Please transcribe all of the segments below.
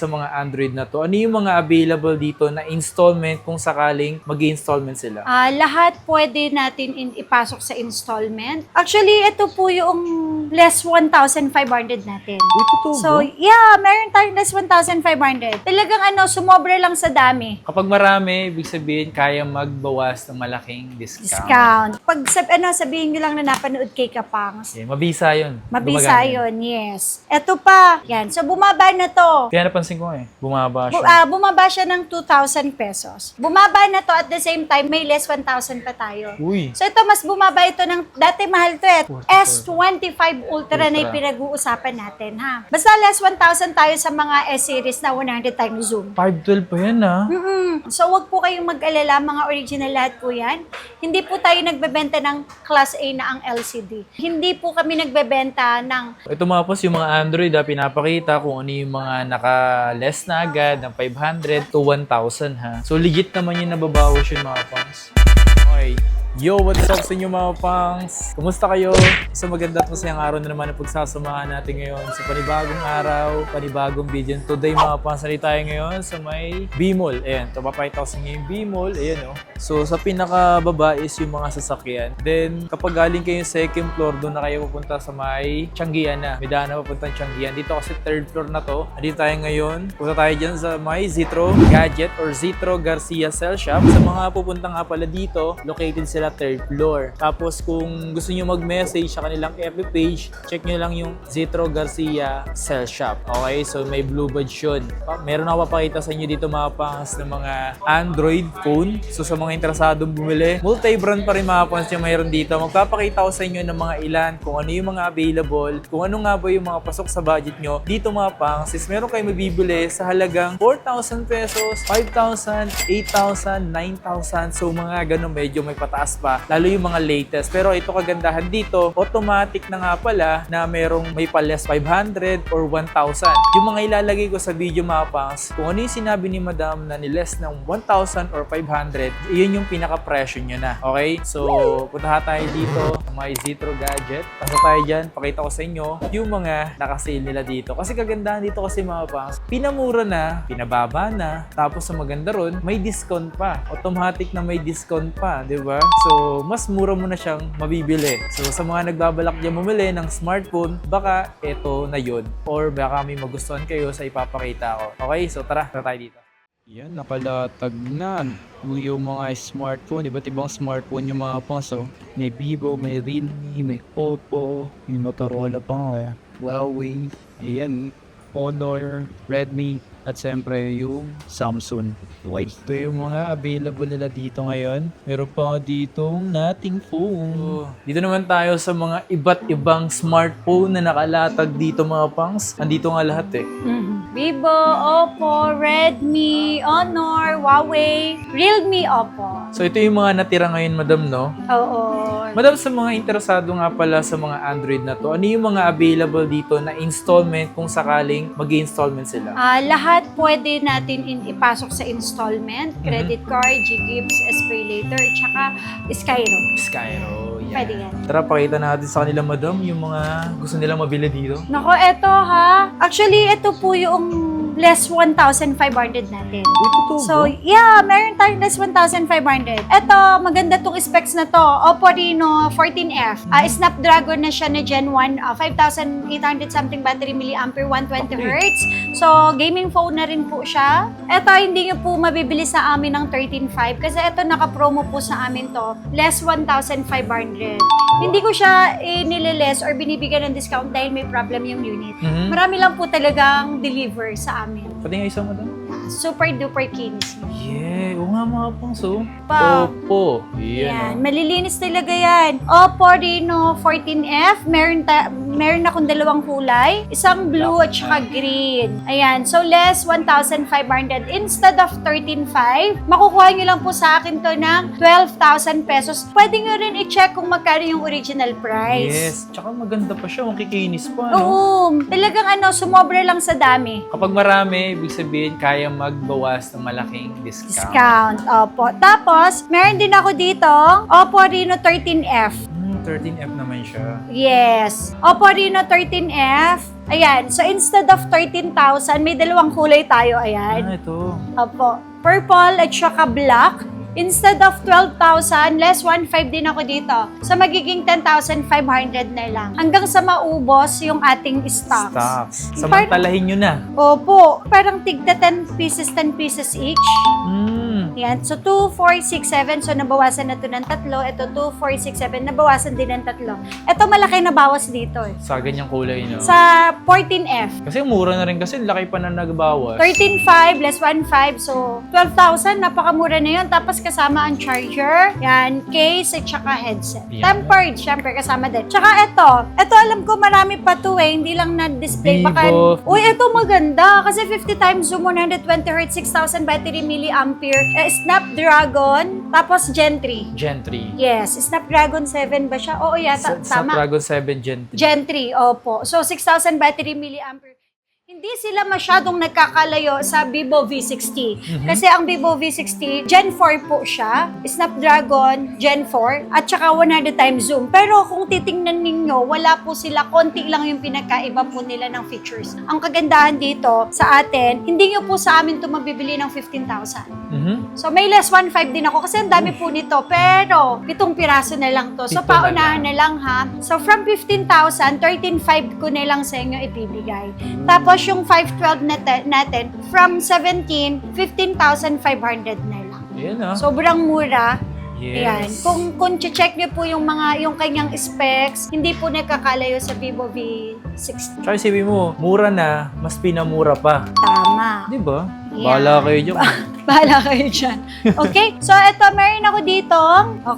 sa mga Android na to, ano yung mga available dito na installment kung sakaling mag-installment sila? Lahat pwede natin ipasok sa installment. Actually, ito po yung less 1,500 natin. Uy, totoo So, ba? yeah, meron tayong less 1,500. Talagang sumobra lang sa dami. Kapag marami, ibig sabihin, kaya magbawas ng malaking Discount. Pag sabihin nyo lang na napanood kay Kapangs. Yeah, mabisa yun. Mabisa Gumagana. yun, yes. Ito pa. Yan. So, bumaba na to. Kaya napansin ko bumaba siya. Bumaba siya ng 2,000 pesos. Bumaba na to at the same time, may less 1,000 pa tayo. Uy, So, ito, mas bumaba ito ng, dati mahal to S25 Ultra na yung Ultra. pinag-uusapan natin, ha? Basta less 1,000 tayo sa mga S-series na 100 times zoom. 512 pa yan So, wag po kayong mag-alala, mga original lahat po yan. Hindi po tayo nagbebenta ng Class A na ang LCD. Hindi po kami nagbebenta ng Ito mga boss, yung mga Android, pinapakita kung ano yung mga naka-less na agad ng 500 to 1,000 ha. So legit naman yung nababawas yun mga pangs. Okay. Yo, what's up sa inyo mga pangs? Kumusta kayo? Sa maganda at masayang araw na naman ang pagsasamahan natin ngayon sa panibagong araw, panibagong video. Today mga pangs, nalit tayo ngayon sa may B-Mall. Ayan, papakita ko sa inyo yung B-Mall. Ayan o. So sa pinakababa is yung mga sasakyan. Then kapag galing kayo sa second floor, doon na kayo pupunta sa may Tianggian na. May daan na papuntang Tianggian. Dito kasi third floor na to. Nandito tayo ngayon. Punta tayo dyan sa may Zetro Gadget or Zetro Garcia Cell Shop. Sa mga pupunta nga pala dito, located sila third floor. Tapos kung gusto nyo mag-message sa kanilang FB page, check nyo lang yung Zetro Garcia Cell Shop. Okay, so may blue badge yun. Meron ako papakita sa inyo dito mga pangas ng mga Android phone. So sa mga interesadong bumili, multi-brand pa rin mga pangas yung mayroon dito. Magpapakita ko sa inyo ng mga ilan, kung ano yung mga available, kung ano nga ba yung mga pasok sa budget nyo. Dito mga pangas is meron kayo mabibili sa halagang 4,000 pesos, 5,000, 8,000, 9,000. So mga ganun medyo may pataas pa, lalo yung mga latest. Pero ito kagandahan dito, automatic na nga pala na merong may pa-less 500 or 1,000. Yung mga ilalagay ko sa video mga pangs, kung ano yung sinabi ni madam na ni-less ng 1,000 or 500, yun yung pinaka-presyo nyo na. Okay? So, punta tayo dito sa may Zetro Gadget. Pasok tayo dyan, pakita ko sa inyo yung mga nakasale nila dito. Kasi kagandahan dito kasi mga pangs, pinamura na, pinababa na, tapos sa maganda ron, may discount pa. Automatic na may discount pa, di ba? So, mas mura mo na siyang mabibili. So, sa mga nagbabalak dyan bumili ng smartphone, baka ito na yun. Or baka may magustuhan kayo sa ipapakita ko. Okay? So, tara tayo dito. Yan, nakalatag na yung mga smartphone, iba't ibang smartphone yung mga paso. May Vivo, may Realme, may Oppo, may Motorola pa nga, Huawei, ayan, Honor, Redmi, at siyempre yung Samsung. Ito yung mga available nila dito ngayon. Meron pa ditong nating phone. So, dito naman tayo sa mga iba't ibang smartphone na nakalatag dito mga pangs. Andito nga lahat eh. Vivo, Oppo, Redmi, Honor, Huawei, Realme, Oppo. So ito yung mga natira ngayon madam, no? Oo. Madam, sa mga interesado nga pala sa mga Android na to, ano yung mga available dito na installment kung sakaling mag-installment sila? Lahat pwede natin ipasok sa installment, credit card, GGives, SPayLater, tsaka Skyro. Skyro, yan. Pwede yan. Tara, pakita natin sa kanila madam yung mga gusto nilang mabili dito. Nako, eto ha. Actually, ito po yung less 1,500 natin. Uy, totoo So, ba? yeah, meron tayong less 1,500. Ito, maganda tong specs na to. Oppo Reno 14F. Snapdragon na siya na Gen 1, 5,800 something battery milliampere, 120 Hz. So, gaming phone na rin po siya. Ito, hindi nyo po mabibili sa amin ng 13.5 kasi ito naka-promo po sa amin to. Less 1,500. Hindi ko siya nililess or binibigyan ng discount dahil may problem yung unit. Marami lang po talagang deliver sa amin. Pati nga isang madam. Super duper kinis. Yeah, oo nga mga pangso. Pa. Oppo. Yan, Yan. malilinis talaga yan. Oppo Reno 14F, meron akong dalawang kulay, isang blue at saka green. Ayan, so less 1,500 instead of 13,500, makukuha nyo lang po sa akin to ng 12,000 pesos. Pwede nyo rin i-check kung magkano yung original price. Yes. Tsaka maganda pa siya. Makikinis pa, no? Oo, talagang sumobra lang sa dami. Kapag marami, ibig sabihin, kaya magbawas ng malaking discount. Discount, opo. Tapos, meron din ako dito, Oppo Reno 13F. 13F naman siya. Yes. Oppo Reno 13F. Ayan. So, instead of 13,000, may dalawang kulay tayo. Ayan. Ito. Opo. Purple at saka black. Instead of 12,000, less 1,500 din ako dito. So, magiging 10,500 na lang. Hanggang sa maubos yung ating stocks. Stocks. Samantalahin nyo na. Opo. Parang tigda 10 pieces each. Yan. So, 2, 4, 6, 7. So, nabawasan na to ng tatlo. Ito, 2, 4, 6, 7. Nabawasan din ng tatlo. Ito, malaki na bawas dito eh. Sa ganyang kulay, no? Sa 14F. Kasi mura na rin kasi, laki pa na nagbawas. 13,500 less 1,500. So, 12,000. Napakamura na yun. Tapos, kasama ang charger. Yan. Case at saka headset. Yan. Tempered, syempre, kasama din. Tsaka ito. Ito, alam ko marami pa to eh. Hindi lang na-display. Vivo. Uy, ito maganda. Kasi 50 times zoom, 120 Hz, 6,000 battery milliampere. Snapdragon, tapos Gen 3. Gen 3. Yes, Snapdragon 7 ba siya? Oo, yata, tama. Snapdragon 7 Gen 3. Gen 3, opo. So, 6,000 battery milliampere. Hindi sila masyadong nagkakalayo sa Vivo V60. Kasi ang Vivo V60, Gen 4 po siya, Snapdragon Gen 4, at saka 100 times zoom. Pero kung titingnan ninyo, wala po sila, konti lang yung pinagkaiba po nila ng features. Ang kagandahan dito sa atin, hindi nyo po sa amin ito mabibili ng 15,000. So may less 1,500 din ako kasi ang dami po nito. Pero 7 piraso na lang to. So 7 paunahan na lang ha. So from 15,000, 13,500 ko na lang sa inyo ibibigay. Tapos yung 512 natin, from 17, 15,500 na lang. Ayan ah. Sobrang mura. Ayan. Yes. Kung check niyo po yung kanyang specs, hindi po nakakalayo sa Vivo V60. Tsaka sabi mo, mura na, mas pinamura pa. Tama. Di ba? Yeah. Bahala kayo dyan. Bahala kayo dyan. Okay? So, ito, meron ako dito.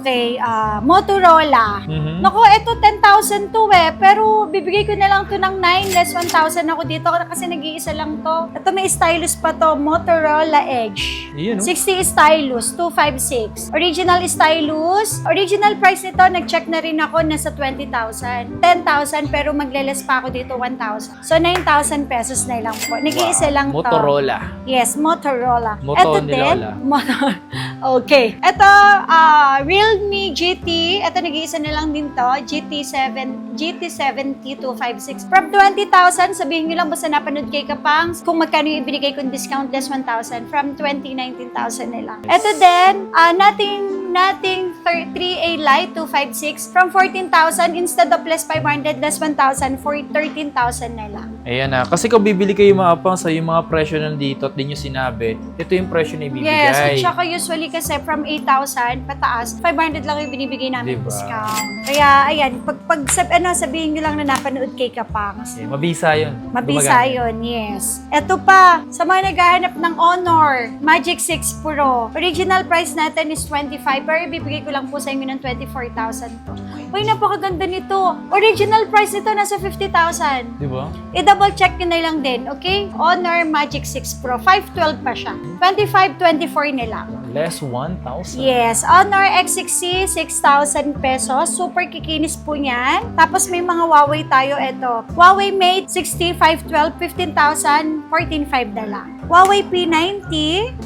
Okay, Motorola. Naku, ito 10,000 to eh. Pero, bibigay ko na lang to ng 9, less 1,000 ako dito kasi nag-iisa lang to. Ito, may stylus pa to. Motorola Edge. Iyan, no? 60 stylus, 256. Original stylus. Original price nito, nag-check na rin ako, nasa 20,000. 10,000, pero magle-less pa ako dito, 1,000. So, 9,000 pesos na lang po. Nag-iisa lang to. Motorola. Yes, Motorola. Moto Ito ni din, Lola. okay. Ito, Realme GT. Ito, nag-iisa na lang din to. GT70 256. From 20,000, sabihin nyo lang basta napanood kay Kapang. Kung magkano yung ibinigay kong discount, less 1,000. From 20, 19,000 na lang. Ito din, nothing 3A Lite 256. From 14,000, instead of less 500, less 1,000, for 13,000 na lang. Ayan na. Kasi kung bibili kayo mga pang sa yung mga presyo nandito at di nyo sinabi, ito yung presyo na ibibigay. Yes, at saka usually kasi from 8,000 pataas, 500 lang yung binibigay namin Diba? discount. Kaya, ayan, sabihin nyo lang na napanood kay Kapangs. Okay, mabisa yun. Mabisa Gumagana. yun, yes. Ito pa, sa mga naghahanap ng Honor, Magic 6 Pro. Original price natin is 25, pero ibibigay ko lang po sa inyo ng 24,000 to. Uy, napakaganda nito. Original price nito nasa 50,000. Di ba? I-double check nyo na lang din, okay? Honor Magic 6 Pro. 512 pa siya. 25-24 na lang. Less 1,000. Yes. Honor X6C, 6,000 pesos. Super kikinis po niyan. Tapos may mga Huawei tayo. Ito. Huawei Mate 6512, 15,000, 14,500 na lang. Huawei P90,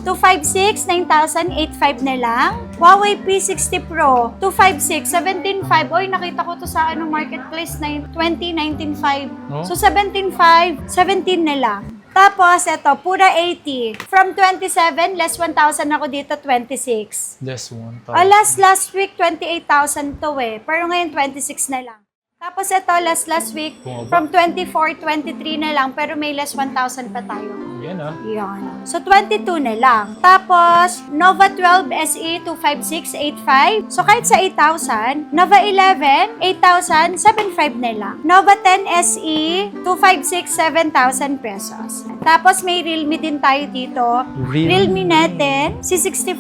256, 9,805 na lang. Huawei P60 Pro, 256, 17,500. Oy, nakita ko to sa marketplace, 20,19,500. No? So, 17,500, 17 na lang. Tapos, ito, Pura 80. From 27, less 1,000 ako dito, 26. Less 1,000. Last week, 28,000 to eh. Pero ngayon, 26 na lang. Tapos ito, last week, Bumaba. from 24, 23 na lang, pero may less 1,000 pa tayo. Yan ah. Yan. So, 22 na lang. Tapos, Nova 12 SE 25685. So, kahit sa 8,000, Nova 11, 8,000, 7,500 na lang. Nova 10 SE 256, 7,000 pesos. Tapos, may Realme din tayo dito. Realme natin, C65,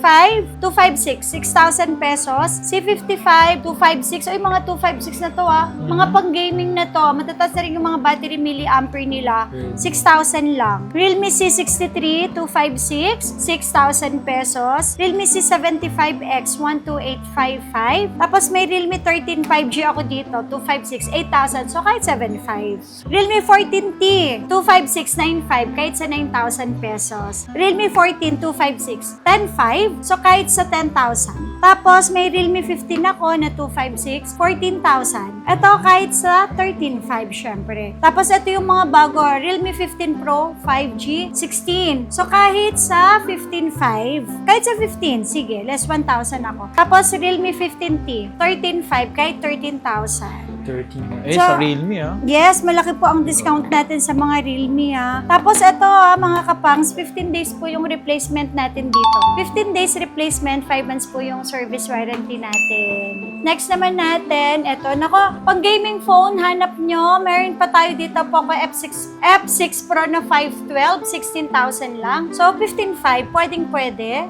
256, 6,000 pesos. C55, 256. O, yung mga 256 na to mga pang-gaming na to. Matataas na rin yung mga battery milliampere nila. 6,000 lang. Realme C63, 256, 6,000 pesos. Realme C75X, 12855. Tapos may Realme 13 5G ako dito, 256, 8,000. So kahit 7,500. Realme 14T, 25695, kahit sa 9,000 pesos. Realme 14, 256. 10,500, so kahit sa 10,000. Tapos, may Realme 15 ako na 256, 14,000. Ito kahit sa 13,500, syempre. Tapos, ito yung mga bago, Realme 15 Pro 5G, 16. So, kahit sa 15,500, kahit sa 15, sige, less 1,000 ako. Tapos, Realme 15T, 13,500, kahit 13,000. 13. Eh, So, sa Realme Yes, malaki po ang discount natin sa mga Realme Tapos ito mga kapangs, 15 days po yung replacement natin dito. 15 days replacement, 5 months po yung service warranty natin. Next naman natin, ito, nako, pag gaming phone, hanap nyo, meron pa tayo dito Poco F6 Pro na 512, 16,000 lang. So, 15,500, pwede.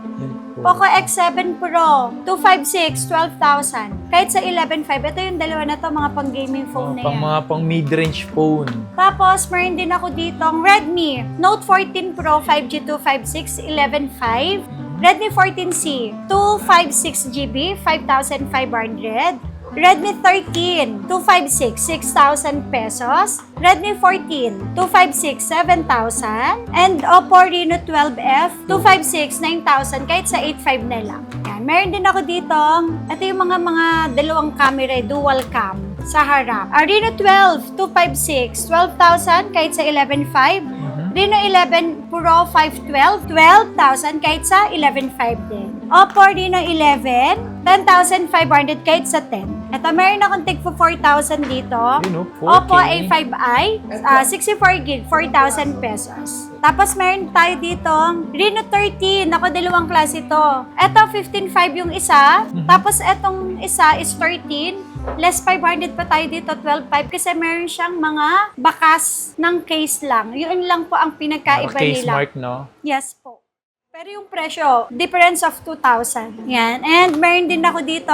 Poco X7 Pro, 256, 12,000. Kahit sa 11,500, ito yung dalawa na to, mga pang-gaming phone na yan. Mga pang mid-range phone. Tapos, meron din ako ditong Redmi Note 14 Pro 5G 256, 11,500. Redmi 14C, 256GB, 5,500. Redmi 13, 256, 6,000 pesos. Redmi 14, 256, 7,000. And Oppo Reno 12F, 256, 9,000, kahit sa 8,500 na lang. Yan. Meron din ako dito, ito yung mga dalawang camera, dual cam sa harap. Reno 12, 256, 12,000, kahit sa 11,500. Reno 11 Pro 512, 12,000 kahit sa 11,500 din. Oppo Reno 11, 10,500 kahit sa 10. Ito, meron akong tig for 4,000 dito. Oppo A5i, 64GB, 4,000 pesos. Tapos meron tayo dito, Reno 13, ako dalawang klase ito. Ito, 15,500 yung isa. Tapos etong isa is 13. Less 500 pa tayo dito, 12,500 kasi meron siyang mga bakas ng case lang. Yun lang po ang pinagkaiba Case nila. mark, no? Yes po. Pero yung presyo, difference of 2,000. Yan. And meron din ako dito,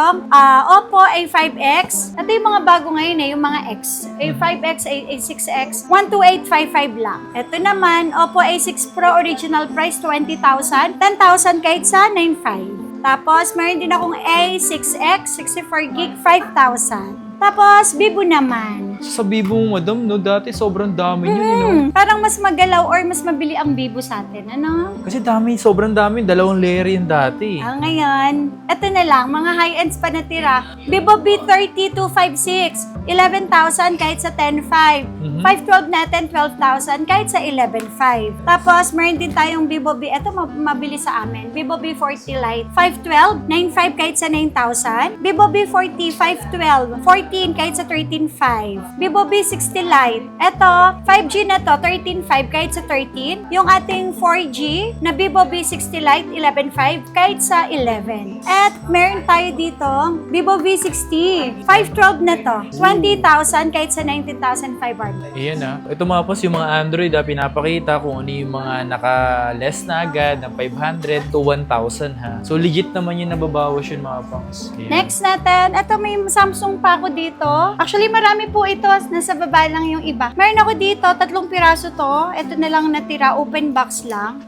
Oppo A5X. Ito yung mga bago ngayon yung mga X. A5X, A6X, 12855 lang. Ito naman, Oppo A6 Pro original price, 20,000. 10,000 kahit sa 9,500. Tapos, meron din akong A6X, 64GB, 5,000. Tapos, Vivo naman. Sa Vivo mo, madam, no? Dati sobrang dami yun, no? Parang mas magalaw or mas mabili ang Vivo sa atin. Ano? Kasi sobrang dami. 2 layer yun dati. Ngayon, eto na lang, mga high-ends pa natira. Vivo B30 256, 11,000 kahit sa 10,500. 512 natin, 12,000 kahit sa 11,500. Tapos, meron din tayong Vivo B, eto mabili sa amin. Vivo B40 Lite, 512, 9,500 kahit sa 9,000. Vivo B40, 512, 14 kahit sa 13,500. Vivo B60 Lite, eto, 5G na to, 13,500 kahit sa 13. Yung ating 4G na Vivo B60 Lite, 11,500 kahit sa 11. At meron tayo dito, Vivo V60, 512 na to, 20,000 kahit sa 19,500. Ayan Ito mga boss, yung mga Android pinapakita kung ano yung mga naka-less na agad, ng 500 to 1,000 So legit naman yung nababawas yun mga pangs. Next natin, ito may Samsung pa ako dito. Actually, marami po ito. Nasa baba lang yung iba. Meron ako dito, 3 piraso to. Ito na lang natira, open box lang.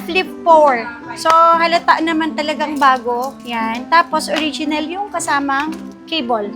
Flip 4. So, halata naman talagang bago. Yan. Tapos, original yung kasamang cable.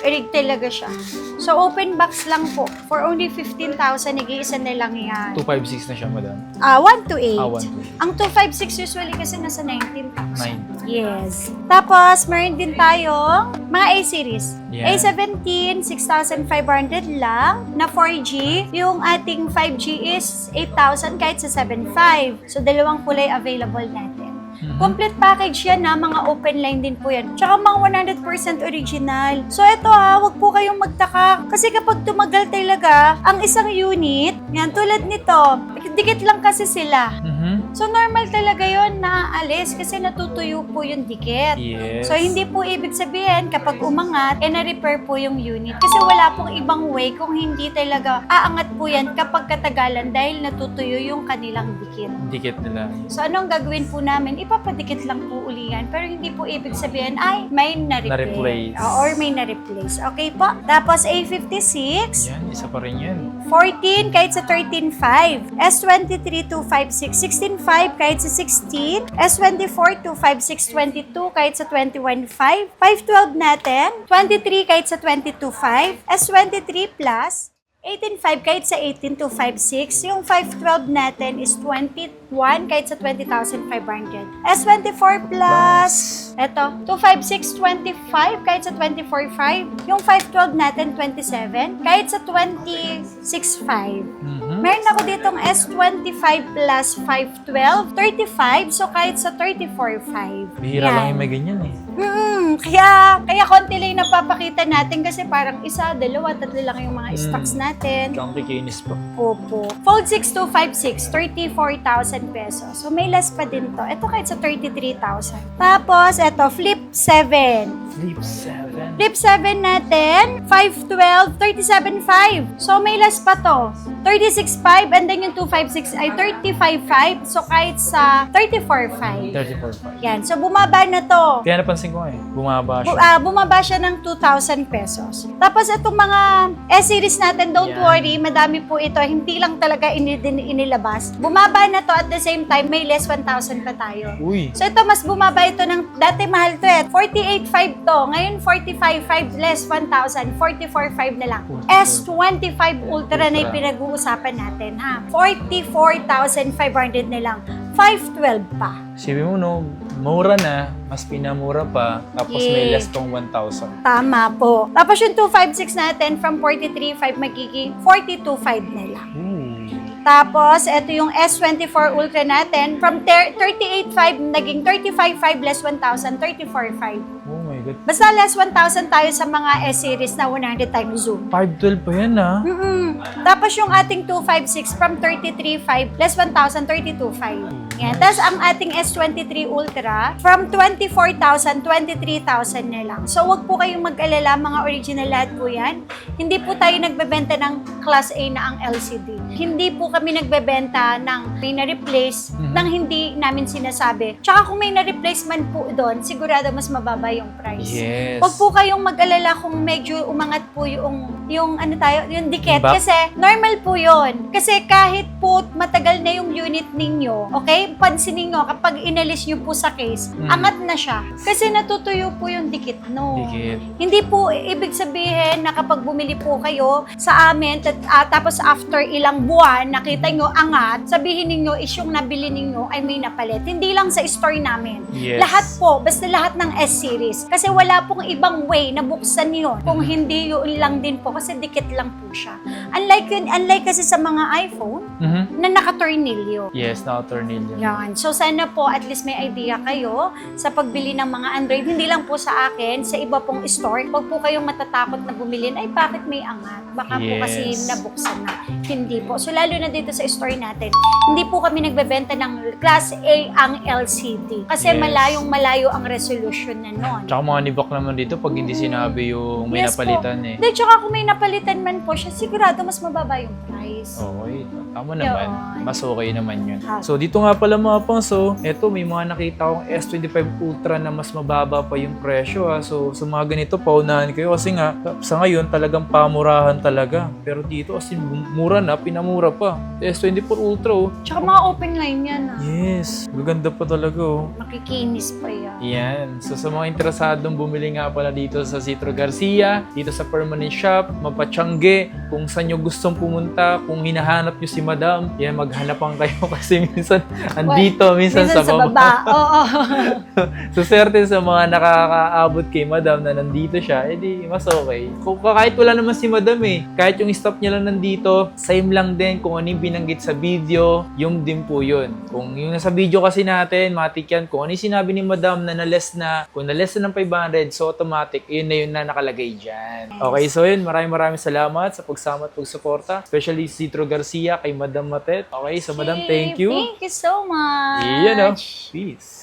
Erig talaga siya. So, open box lang po. For only 15,000, nag-iisa na lang yan. 256 na siya, madam. 128. 128. Ang 256 usually kasi nasa 19,000. 9. Yes. Tapos, meron din tayong mga A-series. Yeah. A17, 6,500 lang na 4G. Yung ating 5G is 8,000 kahit sa 7,500. So, dalawang kulay available natin. Complete package yan mga open line din po yan. Tsaka mga 100% original. So ito wag po kayong magtaka. Kasi kapag tumagal talaga, ang isang unit, yan tulad nito, dikit lang kasi sila. So normal talaga yon na aalis kasi natutuyo po yung dikit. Yes. So hindi po ibig sabihin kapag umangat, na-repair po yung unit. Kasi wala pong ibang way kung hindi talaga aangat po yan kapag katagalan dahil natutuyo yung kanilang dikit. Dikit nila. So, anong gagawin po namin? Ipapadikit lang po uli yan. Pero hindi po ibig sabihin, ay, may na-replace. Or may na-replace. Okay po? Tapos, A56. Yan, isa pa rin yan. 14 kahit sa 13,500. S23 256. 16,500 kahit sa 16. S24 256. 22 kahit sa 21,500. 512 natin. 23 kahit sa 22,500. S23 Plus. 18.5 kahit sa 18 to 5.6. Yung 512 natin is 21 kahit sa 20,500. S24 Plus, eto, 256, 25 kahit sa 24.5. Yung 512 natin, 27 kahit sa 26.5. Meron ako ditong S25 Plus 512, 35, so kahit sa 34.5. Bihira lang yung may ganyan eh. Kaya konti lang yung napapakita natin kasi parang isa, dalawa, tatlo lang yung mga stocks natin. Kang kikinis pa. Opo. Fold 6256, 34,000 pesos. So may less pa din to. Ito kahit sa 33,000. Tapos, ito, Flip 7. Flip 7. Flip 7 natin, 512, 37.5. So may less pa to. 36.5 and then yung 256 ay 35.5. So kahit sa 34.5. 34.5. Yan. So bumaba na to. Kaya napansin ko eh, bumaba siya. Bumaba siya ng 2,000 pesos. Tapos itong mga S-series natin, don't Yan. worry, madami po ito. Hindi lang talaga inilabas. Bumaba na to at the same time, may less 1,000 pa tayo. Uy. So ito, mas bumaba ito ng, dati mahal to eh. 48.5 to. Ngayon, 45.5 less 1,000. 44.5 na lang. S25 Ultra na yung pinag-uusapan natin, ha? 44,500 na lang. 512 pa. Sabi mo no, mura na, mas pinamura pa, tapos may less tong 1,000. Tama po. Tapos yung 256 natin, from 43.5 magiging 42.5 na lang. Tapos, ito yung S24 Ultra natin, from 38.5 naging 35.5 less 1,000, 34.5. Oh my God. Basta less 1,000 tayo sa mga S-series na 100 times zoom. 512 pa yan ah. Tapos yung ating 256 from 33.5 less 1,000, 32.5. Yan. Tapos ang ating S23 Ultra from 24,000, 23,000 na lang. So wag po kayong mag-alala, mga original lahat po yan. Hindi po tayo nagbebenta ng Class A na ang LCD. Hindi po kami nagbebenta ng may na-replace nang hindi namin sinasabi. Tsaka kung may na-replace man po doon, sigurado mas mababa yung price. Yes. Wag po kayong mag-alala kung medyo umangat po yung ano tayo, yung dikit. Back. Kasi normal po yun. Kasi kahit po matagal na yung unit ninyo, okay, pansinin nyo, kapag inalis nyo po sa case, angat na siya. Kasi natutuyo po yung dikit, no? Dikit. Hindi po ibig sabihin na kapag bumili po kayo sa amin, tapos after ilang buwan, nakita nyo angat, sabihin ninyo is yung nabili ninyo ay may napalit. Hindi lang sa store namin. Yes. Lahat po, basta lahat ng S-series. Kasi wala pong ibang way na buksan yun. Kung hindi yun lang din po, kasi dikit lang po siya. Unlike kasi sa mga iPhone, na naka-tornilyo. Yes, naka-tornilyo. Yan. So, sana po at least may idea kayo sa pagbili ng mga Android. Hindi lang po sa akin, sa iba pong store. Huwag po kayong matatakot na bumili. Ay, bakit may angat? Baka po kasi Yes. nabuksan na. Hindi po. So, lalo na dito sa store natin, hindi po kami nagbebenta ng Class A ang LCD. Kasi Yes. malayo ang resolution na nun. Tsaka mga nibak naman dito pag hindi sinabi yung may Yes napalitan po. eh. Hindi, tsaka kung may napalitan man po siya, sigurado mas mababa yung price. Okay, tama naman. Yun. Mas okay naman yun. Ha. So, dito nga pala mga pangso, eto may mga nakita akong S25 Ultra na mas mababa pa yung presyo ha. So, sa mga ganito, paunahan kayo kasi nga, sa ngayon talagang pamurahan talaga. Pero dito kasi mura na, pinamura pa. S24 Ultra oh. Tsaka mga open line yan ah. Yes, maganda pa talaga oh. Makikinis pa yan. Yan. So sa mga interesadong bumili nga pala dito sa Citro Garcia, dito sa permanent shop, Mapachangge, kung saan nyo gustong pumunta, kung hinahanap nyo si Madam, yan, maghanapan kayo kasi minsan andito, minsan sa baba. Oo. So swerte sa mga nakakaabot kay Madam na nandito siya, edi mas okay. Kung kahit wala naman si Madam eh, kahit yung stop niya lang nandito, same lang din kung ano yung binanggit sa video, yung din po yun. Kung yung nasa video kasi natin, matik yan, kung ano yung sinabi ni Madam na na-less na, kung na-less na ng 500, so automatic, yun na nakalagay dyan. Okay, so yun, maraming salamat sa pagsama at pagsuporta, especially si Citro Garcia kay Madam Matet. Okay, so Madam, thank you. Thank you so much. Yan o. Peace.